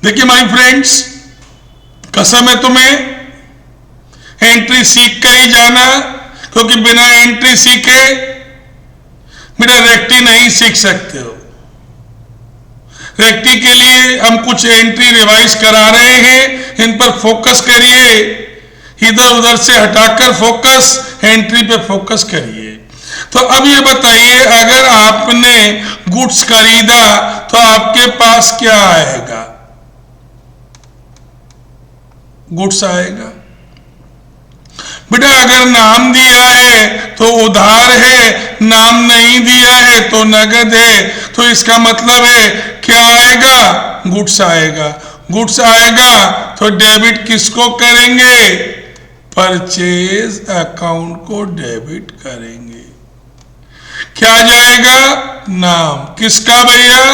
देखिए my friends, कसम है तुम्हें, एंट्री सीख कर ही जाना, क्योंकि बिना एंट्री सीखे मेरा रेक्टी नहीं सीख सकते हो। रेक्टी के लिए हम कुछ एंट्री रिवाइज करा रहे हैं, इन पर फोकस करिए, इधर उधर से हटाकर फोकस एंट्री पे फोकस करिए। तो अब ये बताइए, अगर आपने गुड्स खरीदा तो आपके पास क्या आएगा? गुड्स आएगा। बेटा अगर नाम दिया है तो उधार है, नाम नहीं दिया है तो नगद है, तो इसका मतलब है क्या आएगा? गुड्स आएगा। गुड्स आएगा तो डेबिट किसको करेंगे? परचेज अकाउंट को डेबिट करेंगे। क्या जाएगा? नाम। किसका भैया?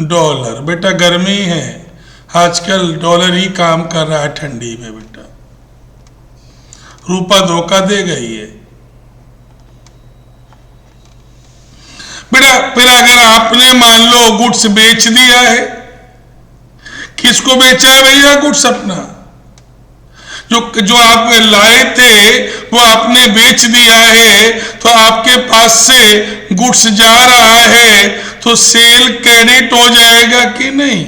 डॉलर। बेटा गर्मी है, आजकल डॉलर ही काम कर रहा है ठंडी में। बेटा रूपा धोखा दे गई है। बेटा फिर अगर आपने मान लो गुड्स बेच दिया है, किसको बेचा है भैया? गुड्स अपना। जो आप लाए थे वो आपने बेच दिया है, तो आपके पास से गुड्स जा रहा है, तो सेल क्रेडिट हो जाएगा कि नहीं?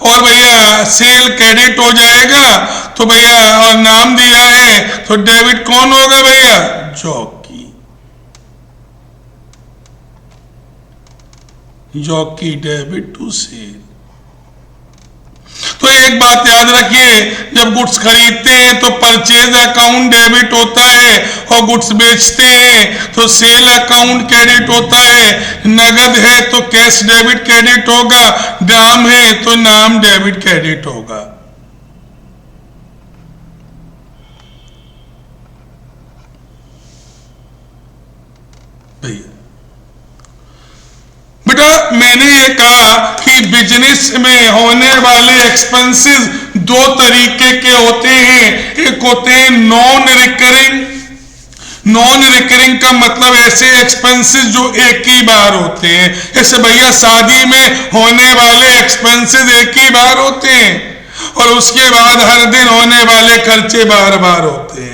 और भैया सेल क्रेडिट हो जाएगा तो भैया, और नाम दिया है तो डेबिट कौन होगा भैया? Jockey. Jockey debit to sale. तो एक बात याद रखिए, जब गुड्स खरीदते हैं तो परचेज अकाउंट डेबिट होता है, और गुड्स बेचते हैं तो सेल अकाउंट क्रेडिट होता है। नगद है तो कैश डेबिट क्रेडिट होगा, नाम है तो नाम डेबिट क्रेडिट होगा। भैया बेटा मैंने ये कहा कि बिजनेस में होने वाले एक्सपेंसेस दो तरीके के होते हैं। एक होते हैं नॉन रिकरिंग। नॉन रिकरिंग का मतलब ऐसे एक्सपेंसेस जो एक ही बार होते हैं। जैसे भैया शादी में होने वाले एक्सपेंसेस एक ही बार होते हैं, और उसके बाद हर दिन होने वाले खर्चे बार बार होते हैं।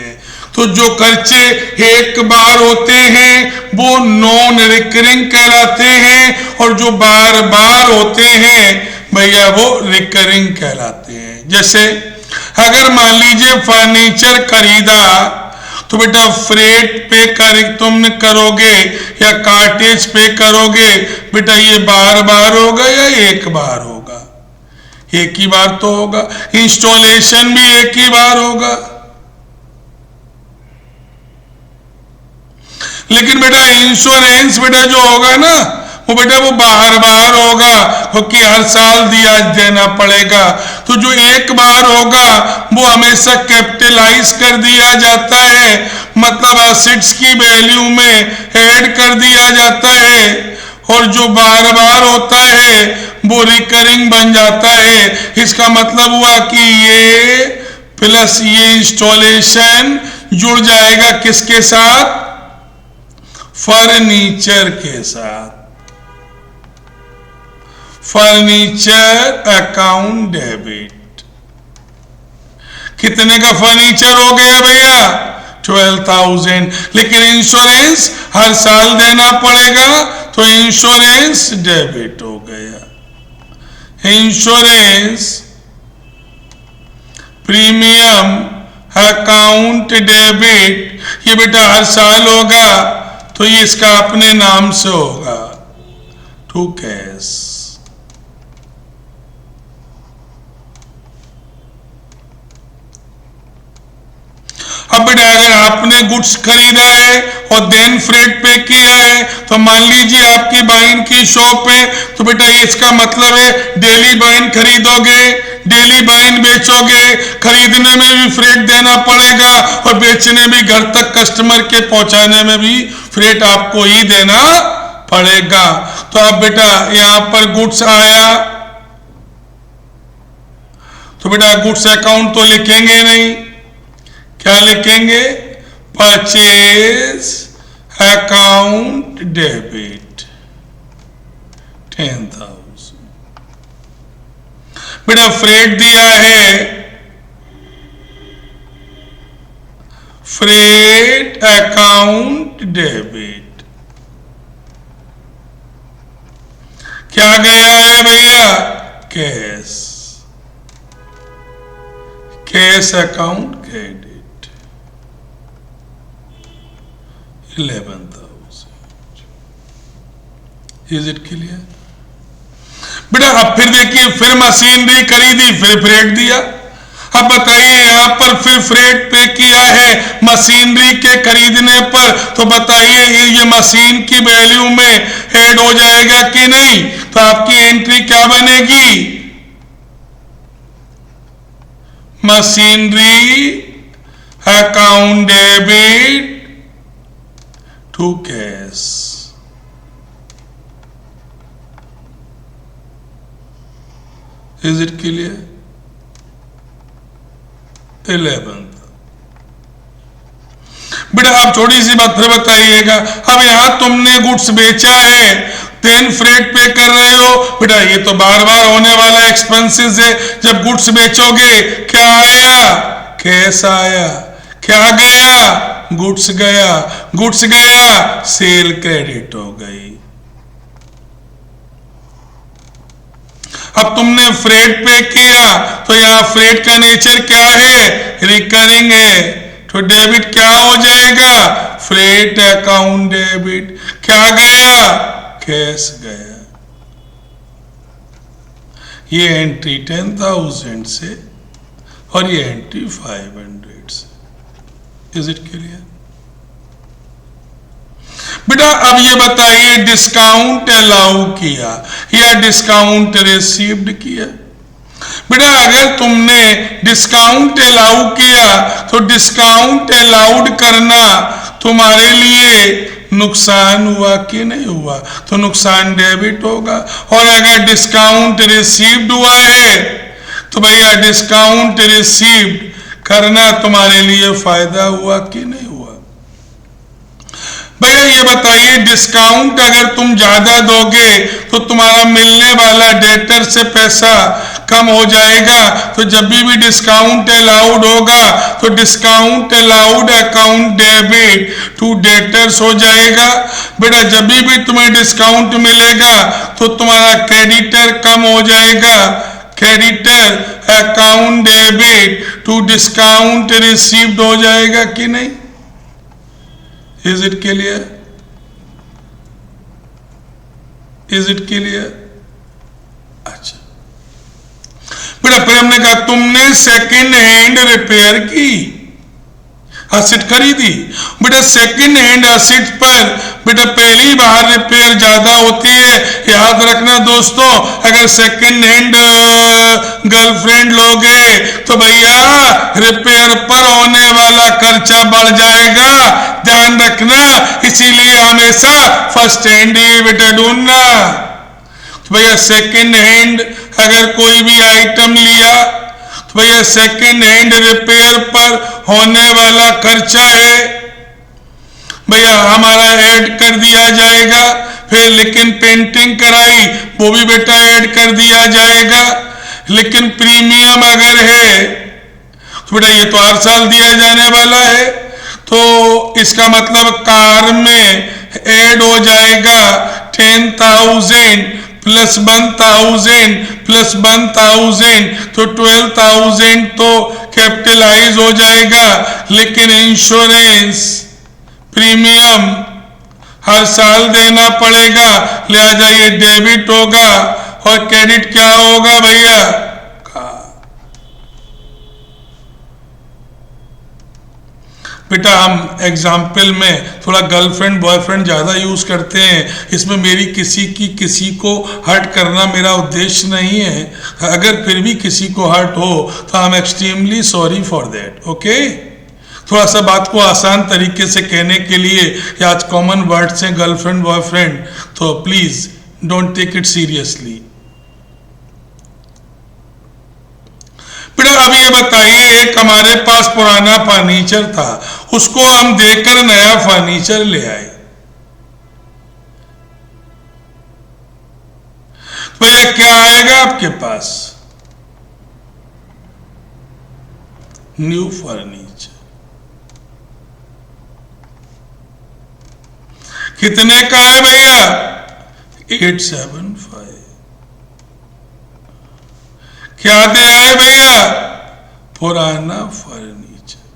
तो जो खर्चे एक बार होते हैं वो नॉन रिकरिंग कहलाते हैं, और जो बार बार होते हैं भैया वो रिकरिंग कहलाते हैं। जैसे अगर मान लीजिए फर्नीचर खरीदा, तो बेटा फ्रेट पे तुम करोगे या कार्टेज पे करोगे, बेटा ये बार बार होगा या एक बार होगा? एक ही बार तो होगा। इंस्टॉलेशन भी एक ही बार होगा। लेकिन बेटा इंश्योरेंस बेटा जो होगा ना, वो बेटा वो बार बार होगा, क्योंकि हर साल देना पड़ेगा। तो जो एक बार होगा वो हमेशा कैपिटलाइज कर दिया जाता है, मतलब एसेट्स की वैल्यू में ऐड कर दिया जाता है। और जो बार बार होता है वो रिकरिंग बन जाता है। इसका मतलब हुआ कि ये प्लस ये इंस्टॉलेशन जुड़ जाएगा किसके साथ? फर्नीचर के साथ। Furniture account debit. कितने का फर्नीचर हो गया भैया? 12,000। लेकिन इंश्योरेंस हर साल देना पड़ेगा, तो इंश्योरेंस डेबिट हो गया। इंश्योरेंस प्रीमियम अकाउंट डेबिट, ये बेटा हर साल होगा, तो ये इसका अपने नाम से होगा, टू कैश। अब बेटा अगर आपने गुड्स खरीदा है और देन फ्रेट पे किया है, तो मान लीजिए आपकी बाइन की शॉप है, तो बेटा ये इसका मतलब है डेली बाइन खरीदोगे, डेली बाइन बेचोगे, खरीदने में भी फ्रेट देना पड़ेगा, और बेचने भी घर तक कस्टमर के पहुंचाने में भी फ्रेट आपको ही देना पड़ेगा। तो अब बेटा यहां पर गुड्स आया, तो बेटा गुड्स अकाउंट तो लिखेंगे नहीं, क्या लिखेंगे? Purchase account debit 10,000। बेटा फ्रेट दिया है, फ्रेट अकाउंट डेबिट क्या गया है भैया? Cash, cash account credit 11,000। Is it clear? बेटा अब फिर देखिए, फिर मशीनरी खरीदी, फिर फ्रेट दिया। अब बताइए यहां पर फिर फ्रेट पे किया है मशीनरी के खरीदने पर, तो बताइए ये मशीन की वैल्यू में ऐड हो जाएगा कि नहीं? तो आपकी एंट्री क्या बनेगी? Machinery account debit to cash. Is it clear? 11। बेटा अब थोड़ी सी बात फिर बताइएगा, अब यहां तुमने गुड्स बेचा है, देन फ्रेट पे कर रहे हो। बेटा ये तो बार बार होने वाला एक्सपेंसेस है। जब गुड्स बेचोगे क्या आया? कैश आया। क्या गया? गुड्स गया। गुड्स गया, सेल क्रेडिट हो गई। अब तुमने फ्रेट पे किया, तो यहां फ्रेट का नेचर क्या है? रिकरिंग है, तो डेबिट क्या हो जाएगा? Freight account debit. क्या गया? कैश गया। ये एंट्री 10,000 से और ये एंट्री 500 से। Is it clear? बेटा अब ये बताइए, डिस्काउंट अलाउ किया या डिस्काउंट रिसीव्ड किया? बेटा अगर तुमने डिस्काउंट अलाउ किया तो डिस्काउंट अलाउड करना तुम्हारे लिए नुकसान हुआ कि नहीं हुआ? तो नुकसान डेबिट होगा। और अगर डिस्काउंट रिसीव्ड हुआ है तो भैया डिस्काउंट रिसीव्ड करना तुम्हारे लिए फायदा हुआ कि नहीं हुआ? भैया ये बताइए, डिस्काउंट अगर तुम ज्यादा दोगे तो तुम्हारा मिलने वाला डेटर से पैसा कम हो जाएगा। तो जब भी डिस्काउंट अलाउड होगा तो discount allowed account debit to debtors हो जाएगा। बेटा जब भी तुम्हें डिस्काउंट मिलेगा तो तुम्हारा क्रेडिटर कम हो जाएगा। Creditor account debit to discount received हो जाएगा कि नहीं? Is it clear? Is it clear? अच्छा बेटा फिर हमने कहा तुमने सेकेंड हैंड रिपेयर की, असेट खरीदी। बेटा सेकेंड हैंड असेट पर बेटा पहली बार रिपेयर ज्यादा होती है। याद रखना दोस्तों, अगर सेकेंड हैंड गर्लफ्रेंड लोगे तो भैया रिपेयर पर होने वाला खर्चा बढ़ जाएगा, ध्यान रखना। इसीलिए हमेशा फर्स्ट हैंड ही बेटा ढूंढना। तो भैया सेकेंड हैंड अगर कोई भी आइटम लिया तो भैया सेकेंड हैंड रिपेयर पर होने वाला खर्चा है भैया हमारा ऐड कर दिया जाएगा। फिर लेकिन पेंटिंग कराई वो भी बेटा ऐड कर दिया जाएगा। लेकिन प्रीमियम अगर है तो बेटा ये तो हर साल दिया जाने वाला है, तो इसका मतलब कार में ऐड हो जाएगा 10,000 प्लस 1,000 प्लस 1,000 तो 12,000 तो कैपिटलाइज हो जाएगा। लेकिन इंश्योरेंस प्रीमियम हर साल देना पड़ेगा, लिहाजा ये डेबिट होगा। और क्रेडिट क्या होगा भैया? बेटा हम एग्जाम्पल में थोड़ा गर्लफ्रेंड बॉयफ्रेंड ज्यादा यूज करते हैं। इसमें मेरी किसी को हर्ट करना मेरा उद्देश्य नहीं है। अगर फिर भी किसी को हर्ट हो तो I am extremely sorry for that. Okay, थोड़ा सा बात को आसान तरीके से कहने के लिए आज कॉमन वर्ड्स हैं गर्लफ्रेंड बॉयफ्रेंड, तो please don't take it seriously. बेटा अब ये बताइए, एक हमारे पास पुराना फर्नीचर था, उसको हम देकर नया फर्नीचर ले आए। आपके पास? New furniture. कितने का है भैया? 875। क्या दे आए भैया? पुराना फर्नीचर।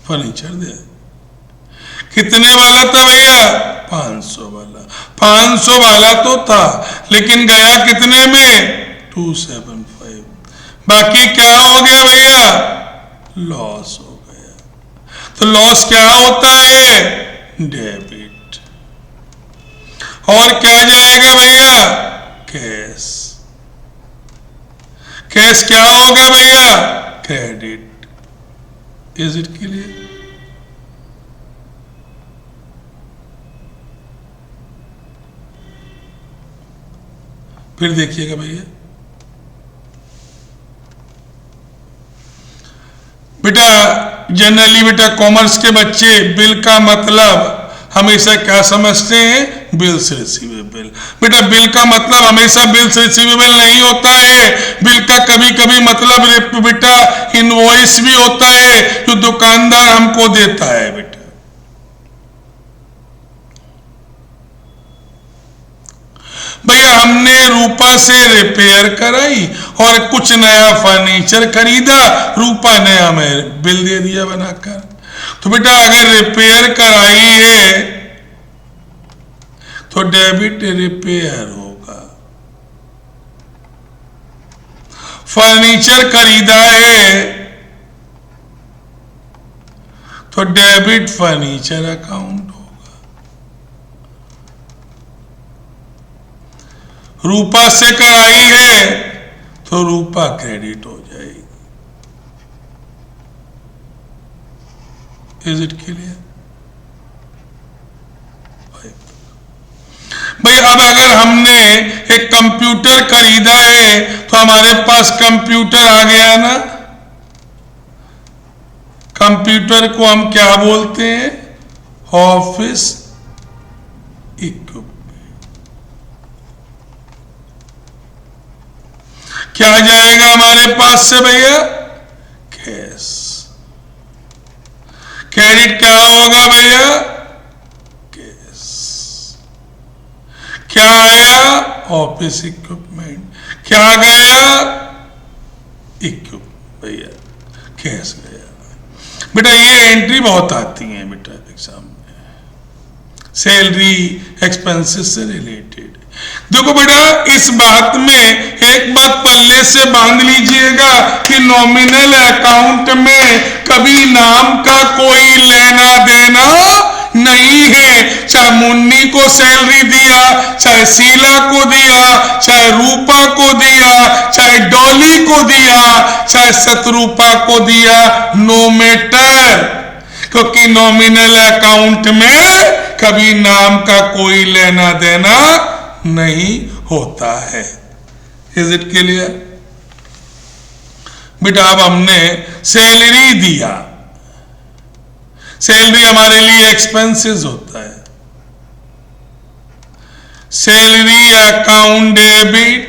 फर्नीचर दे आए। कितने वाला था भैया? 500 वाला। 500 वाला तो था, लेकिन गया कितने में? 275। बाकी क्या हो गया भैया? लॉस हो गया। तो लॉस क्या होता है? डेबिट। और क्या जाएगा भैया? कैश। कैश क्या होगा भैया? क्रेडिट। Is it clear? फिर देखिएगा भैया, बेटा जनरली बेटा कॉमर्स के बच्चे बिल का मतलब हमेशा क्या समझते हैं? Bills receivable. बेटा बिल का मतलब हमेशा बिल्स रिसीवेबल नहीं होता है। बिल का कभी कभी मतलब बेटा इनवॉइस भी होता है, जो दुकानदार हमको देता है बेटा। भैया हमने रूपा से रिपेयर कराई और कुछ नया फर्नीचर खरीदा, रूपा ने हमें बिल दे दिया बनाकर। तो बेटा अगर रिपेयर कराई है तो डेबिट रिपेयर होगा। फर्नीचर खरीदा है तो डेबिट फर्नीचर अकाउंट होगा। रूपा से कराई है तो रूपा क्रेडिट हो जाएगी। Is it clear? भाई अब अगर हमने एक कंप्यूटर खरीदा है तो हमारे पास कंप्यूटर आ गया ना। कंप्यूटर को हम क्या बोलते हैं? Office equipment. क्या जाएगा हमारे पास से भैया? कैश। क्रेडिट क्या होगा भैया? कैश। क्या आया? Office equipment. क्या गया? इक्विपमेंट भैया, कैश गया। बेटा ये एंट्री बहुत आती है बेटा एग्जाम में, सैलरी एक्सपेंसेस से रिलेटेड। देखो बेटा इस बात में एक बात पल्ले से बांध लीजिएगा कि नॉमिनल अकाउंट में कभी नाम का कोई लेना देना नहीं है। चाहे मुन्नी को सैलरी दिया, चाहे शीला को दिया, चाहे रूपा को दिया, चाहे डॉली को दिया, चाहे शत्रुपा को दिया, नो मैटर, क्योंकि नॉमिनल अकाउंट में कभी नाम का कोई लेना देना नहीं होता है। Is it clear? बेटा अब हमने सैलरी दिया, सैलरी हमारे लिए एक्सपेंसेस होता है। सैलरी अकाउंट डेबिट,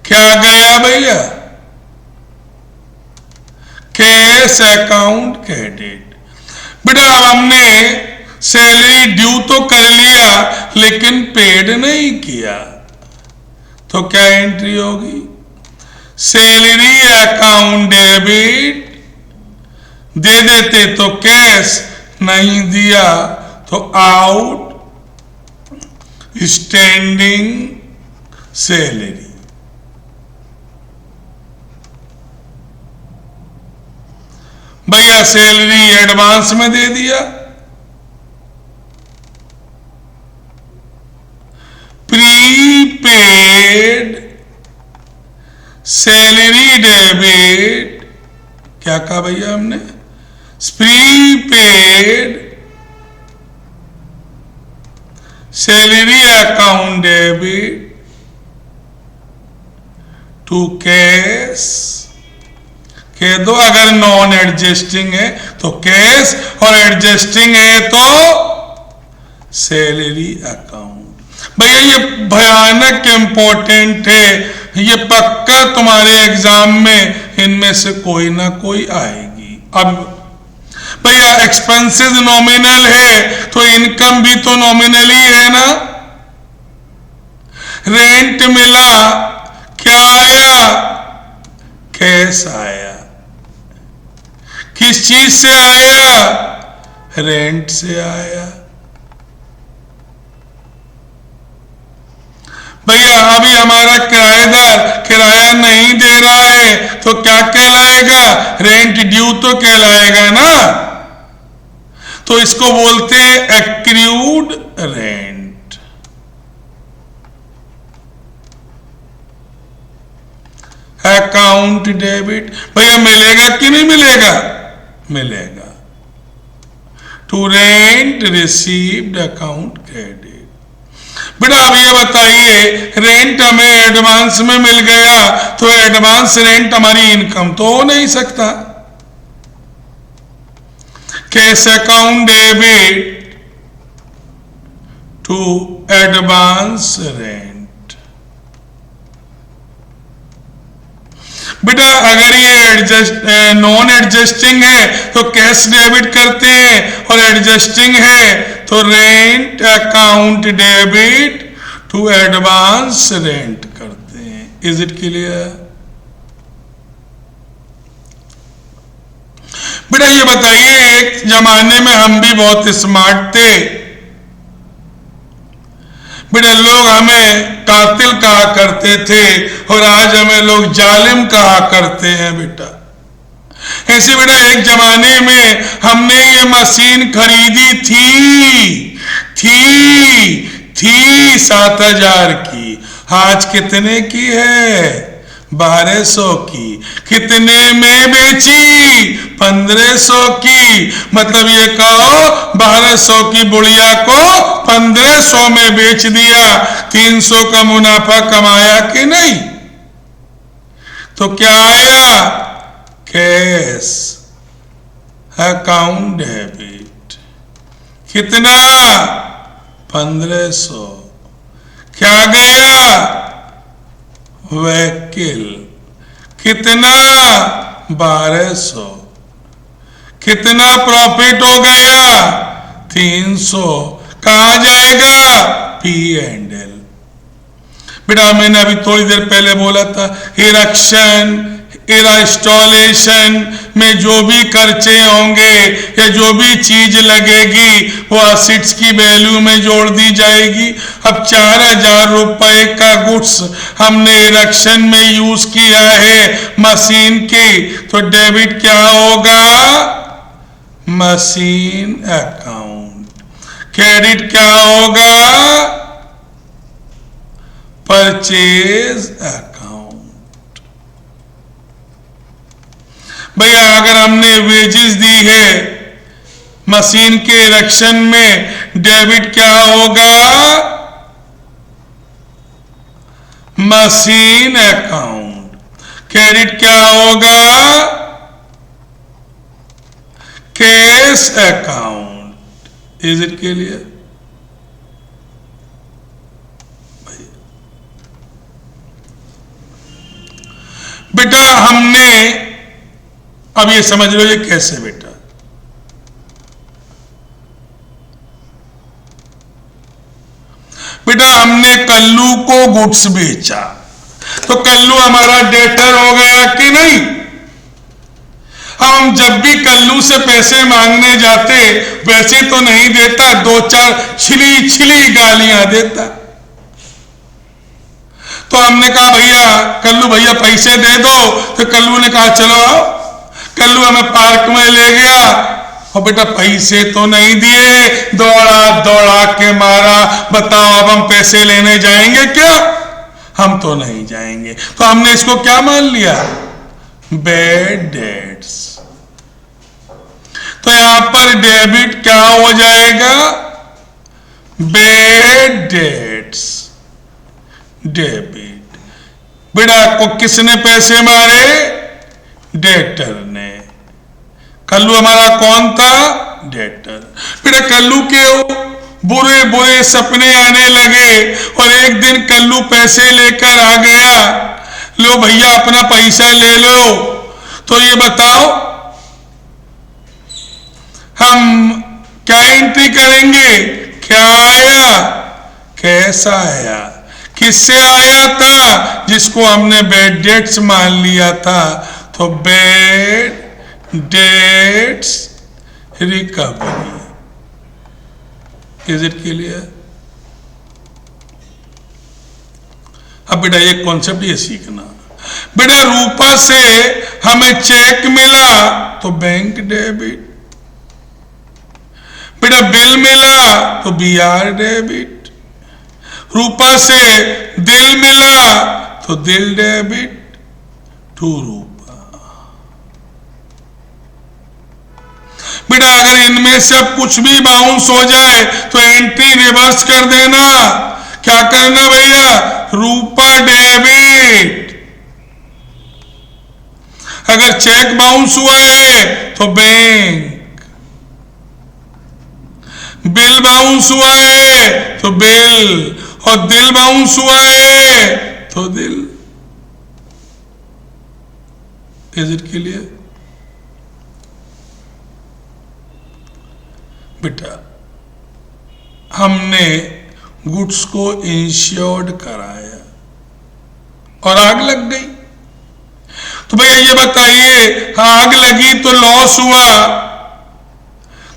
क्या गया भैया? Cash account credit. बेटा अब हमने सैलरी ड्यू तो कर लिया लेकिन पेड नहीं किया, तो क्या एंट्री होगी? सैलरी अकाउंट डेबिट, दे देते तो कैश, नहीं दिया तो आउट स्टैंडिंग सैलरी। भैया सैलरी एडवांस में दे दिया, प्रीपेड सैलरी डेबिट, क्या कहा भैया हमने? Prepaid salary account debit to cash. कह दो अगर नॉन एडजस्टिंग है तो कैश और एडजस्टिंग है तो सैलरी अकाउंट। भैया ये भयानक इंपॉर्टेंट है, ये पक्का तुम्हारे एग्जाम में इनमें से कोई ना कोई आएगी। अब भैया एक्सपेंसेस नॉमिनल है तो इनकम भी तो नॉमिनल ही है ना। रेंट मिला, क्या आया? कैश आया। किस चीज से आया? रेंट से आया। भैया अभी हमारा किराएदार किराया नहीं दे रहा है तो क्या कहलाएगा? रेंट ड्यू तो कहलाएगा ना। तो इसको बोलते हैं एक्रूड रेंट। Account debit. भैया मिलेगा कि नहीं मिलेगा? मिलेगा। To rent received account credit. बेटा अब ये बताइए, रेंट हमें एडवांस में मिल गया तो एडवांस रेंट हमारी इनकम तो हो नहीं सकता। Cash account debit to advance rent. बेटा अगर ये नॉन एडजस्टिंग है तो कैश डेबिट करते हैं, और एडजस्टिंग है तो rent account debit to advance rent करते हैं। Is it clear? बेटा ये बताइए, एक जमाने में हम भी बहुत स्मार्ट थे। बेटा लोग हमें कातिल कहा करते थे और आज हमें लोग जालिम कहा करते हैं। बेटा ऐसे बेटा एक जमाने में हमने ये मशीन खरीदी थी 7,000 की। आज कितने की है? 1200 की। कितने में बेची? 1500 की। मतलब ये कहो 1200 की बुढ़िया को 1500 में बेच दिया। 300 का मुनाफा कमाया कि नहीं? तो क्या आया? Cash account debit. कितना? 1500। क्या गया? वकील। कितना? 1200। कितना प्रॉफिट हो गया? 300। कहा जाएगा? P&L। बेटा मैंने अभी थोड़ी देर पहले बोला था, इरेक्शन इंस्टॉलेशन में जो भी खर्चे होंगे या जो भी चीज लगेगी वो असेट्स की वैल्यू में जोड़ दी जाएगी। अब 4,000 रुपए का गुड्स हमने इरेक्शन में यूज किया है मशीन की, तो डेबिट क्या होगा? Machine account. क्रेडिट क्या होगा? Purchase account. भैया अगर हमने वेजेस दी है मशीन के इरेक्शन में, डेबिट क्या होगा? Machine account. क्रेडिट क्या होगा? Cash account. Is it clear? बेटा हमने अब ये समझ लो ये कैसे। बेटा बेटा हमने कल्लू को गुड्स बेचा तो कल्लू हमारा डेटर हो गया कि नहीं? हम जब भी कल्लू से पैसे मांगने जाते वैसे तो नहीं देता, 2-4 छिली गालियां देता। तो हमने कहा भैया कल्लू भैया पैसे दे दो, तो कल्लू ने कहा चलो आओ। कल्लू हमें पार्क में ले गया और बेटा पैसे तो नहीं दिए, दौड़ा के मारा। बताओ अब हम पैसे लेने जाएंगे क्या? हम तो नहीं जाएंगे। तो हमने इसको क्या मान लिया? Bad debts. तो यहां पर डेबिट क्या हो जाएगा? Bad debts debit. बेटा को किसने पैसे मारे? डेटर ने। कल्लू हमारा कौन था? डेटर। बेटा कल्लू के बुरे बुरे सपने आने लगे और एक दिन कल्लू पैसे लेकर आ गया, लो भैया अपना पैसा ले लो। तो ये बताओ हम क्या एंट्री करेंगे, क्या आया, कैसा आया, किससे आया था, जिसको हमने बैड डेट्स मान लिया था। तो bad debts recovery, is it clear? अब बेटा ये कॉन्सेप्ट ये सीखना, बेटा रूपा से हमें चेक मिला तो बैंक डेबिट, बेटा बिल मिला तो बीआर डेबिट, रूपा से दिल मिला तो दिल डेबिट टू रूपा। बेटा अगर इनमें से कुछ भी बाउंस हो जाए तो एंट्री रिवर्स कर देना। क्या करना भैया, रूपा डेबिट। अगर चेक बाउंस हुआ है तो बैंक, बिल बाउंस हुआ है तो बिल, और दिल बाउंस हुआ है तो दिल। Is it clear? बेटा हमने गुड्स को इंश्योर्ड कराया और आग लग गई, तो भैया ये बताइए आग लगी तो लॉस हुआ,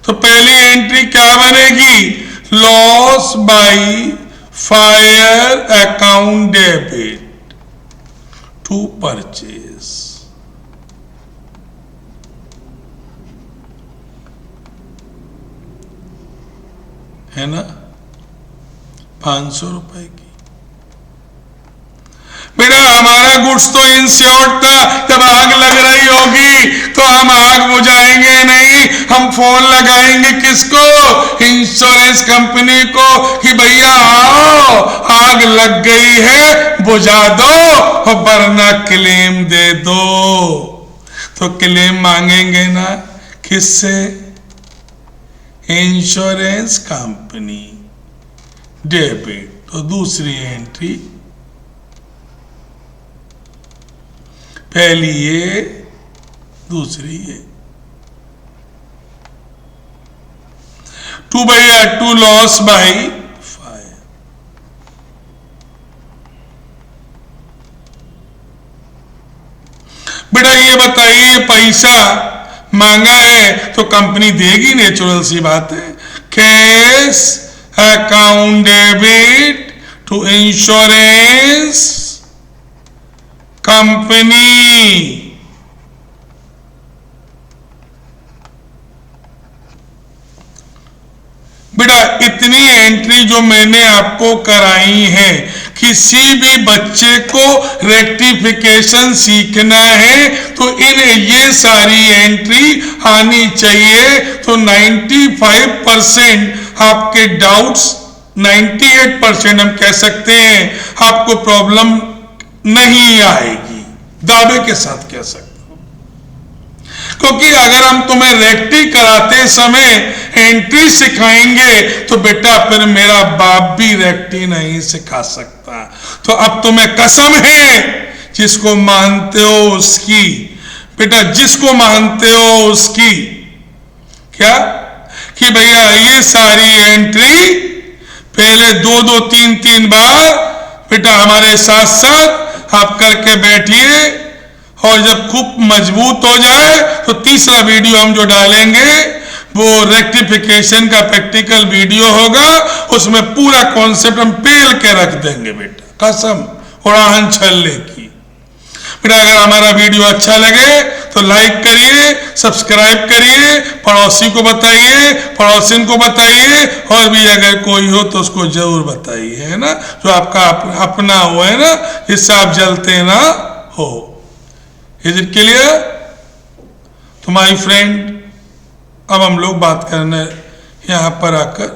तो पहली एंट्री क्या बनेगी, loss by fire account debit to purchase. है ना, 500 रुपए की। बेटा हमारा गुड्स तो इंश्योर्ड था, जब आग लग रही होगी तो हम आग बुझाएंगे नहीं, हम फोन लगाएंगे किसको, इंश्योरेंस कंपनी को कि भैया आओ आग लग गई है बुझा दो और वरना क्लेम दे दो। तो क्लेम मांगेंगे ना किससे, इंश्योरेंस कंपनी, डेबिट। तो दूसरी एंट्री, पहली ये, दूसरी ये। टू भैया टू लॉस बाय फायर। बेटा ये बताइए पैसा मांगा है तो कंपनी देगी, नेचुरल सी बात है। Cash account debit to insurance company. बेटा इतनी एंट्री जो मैंने आपको कराई है, किसी भी बच्चे को रेक्टिफिकेशन सीखना है तो इन ये सारी एंट्री आनी चाहिए। तो 95% आपके डाउट्स, 98% हम कह सकते हैं आपको प्रॉब्लम नहीं आएगी, दावे के साथ कह सकते हो। क्योंकि अगर हम तुम्हें रेक्टी कराते समय एंट्री सिखाएंगे तो बेटा फिर मेरा बाप भी रेक्टी नहीं सिखा सकता। तो अब तुम्हें कसम है, जिसको मानते हो उसकी, बेटा जिसको मानते हो उसकी, क्या कि भैया ये सारी एंट्री पहले 2-2, 3-3 बार बेटा हमारे साथ साथ आप करके बैठिए, और जब खूब मजबूत हो जाए तो तीसरा वीडियो हम जो डालेंगे वो रेक्टिफिकेशन का प्रैक्टिकल वीडियो होगा, उसमें पूरा कॉन्सेप्ट हम पेल के रख देंगे बेटा, कसम उड़ान छल्ले की। बेटा अगर हमारा वीडियो अच्छा लगे तो लाइक करिए, सब्सक्राइब करिए, पड़ोसी को बताइए, पड़ोसिन को बताइए, और भी अगर कोई हो तो उसको जरूर बताइए, है ना, जो आपका अपना हो, है ना, जिससे आप जलते ना हो। Is it clear? तो माय फ्रेंड, अब हम लोग बात करने यहां पर आकर